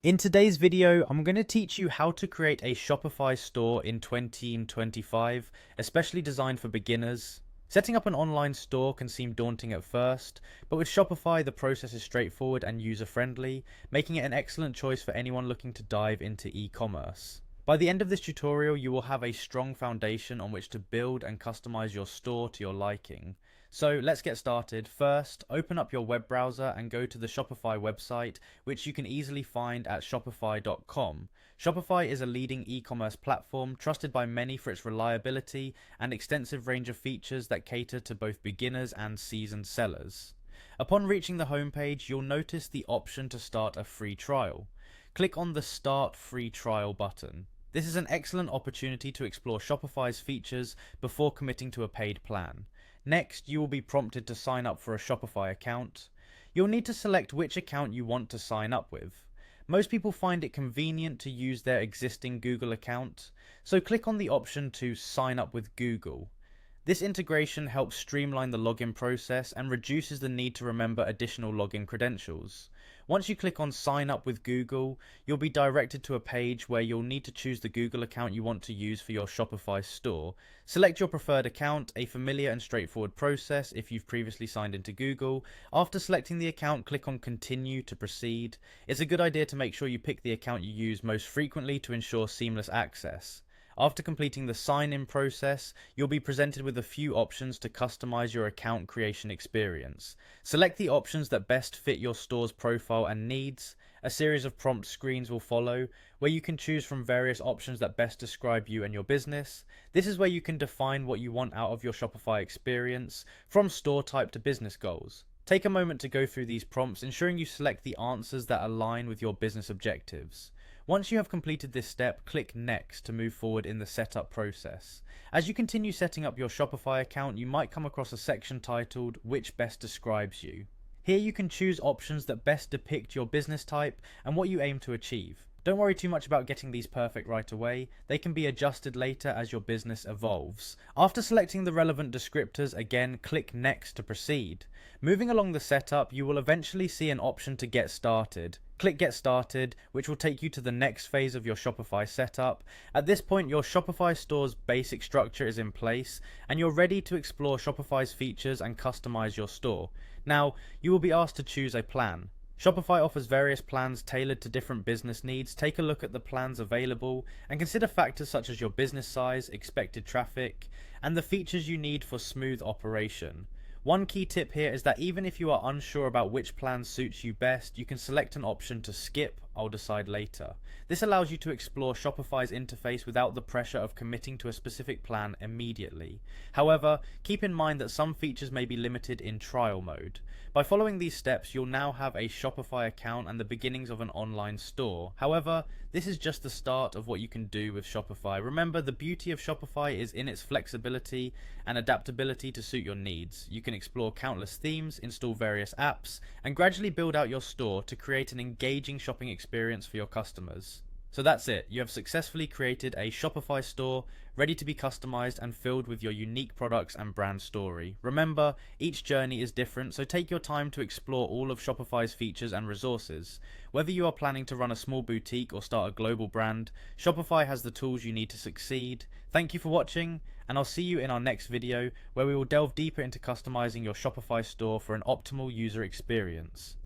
In today's video, I'm going to teach you how to create a Shopify store in 2025, especially designed for beginners. Setting up an online store can seem daunting at first, but with Shopify, the process is straightforward and user-friendly, making it an excellent choice for anyone looking to dive into e-commerce. By the end of this tutorial, you will have a strong foundation on which to build and customize your store to your liking. So let's get started. First, open up your web browser and go to the Shopify website, which you can easily find at shopify.com. Shopify is a leading e-commerce platform trusted by many for its reliability and extensive range of features that cater to both beginners and seasoned sellers. Upon reaching the homepage, you'll notice the option to start a free trial. Click on the Start Free Trial button. This is an excellent opportunity to explore Shopify's features before committing to a paid plan. Next, you will be prompted to sign up for a Shopify account. You'll need to select which account you want to sign up with. Most people find it convenient to use their existing Google account, so click on the option to sign up with Google. This integration helps streamline the login process and reduces the need to remember additional login credentials. Once you click on Sign Up with Google, you'll be directed to a page where you'll need to choose the Google account you want to use for your Shopify store. Select your preferred account, a familiar and straightforward process if you've previously signed into Google. After selecting the account, click on Continue to proceed. It's a good idea to make sure you pick the account you use most frequently to ensure seamless access. After completing the sign-in process, you'll be presented with a few options to customize your account creation experience. Select the options that best fit your store's profile and needs. A series of prompt screens will follow, where you can choose from various options that best describe you and your business. This is where you can define what you want out of your Shopify experience, from store type to business goals. Take a moment to go through these prompts, ensuring you select the answers that align with your business objectives. Once you have completed this step, click Next to move forward in the setup process. As you continue setting up your Shopify account, you might come across a section titled Which Best Describes You. Here you can choose options that best depict your business type and what you aim to achieve. Don't worry too much about getting these perfect right away. They can be adjusted later as your business evolves. After selecting the relevant descriptors, again, click Next to proceed. Moving along the setup, you will eventually see an option to get started. Click Get Started, which will take you to the next phase of your Shopify setup. At this point, your Shopify store's basic structure is in place, and you're ready to explore Shopify's features and customize your store. Now, you will be asked to choose a plan. Shopify offers various plans tailored to different business needs. Take a look at the plans available and consider factors such as your business size, expected traffic, and the features you need for smooth operation. One key tip here is that even if you are unsure about which plan suits you best, you can select an option to skip, I'll decide later. This allows you to explore Shopify's interface without the pressure of committing to a specific plan immediately. However, keep in mind that some features may be limited in trial mode. By following these steps, you'll now have a Shopify account and the beginnings of an online store. However, this is just the start of what you can do with Shopify. Remember, the beauty of Shopify is in its flexibility and adaptability to suit your needs. You can explore countless themes, install various apps, and gradually build out your store to create an engaging shopping experience for your customers. So that's it. You have successfully created a Shopify store ready to be customized and filled with your unique products and brand story. Remember, each journey is different, so take your time to explore all of Shopify's features and resources. Whether you are planning to run a small boutique or start a global brand, Shopify has the tools you need to succeed. Thank you for watching, and I'll see you in our next video where we will delve deeper into customizing your Shopify store for an optimal user experience.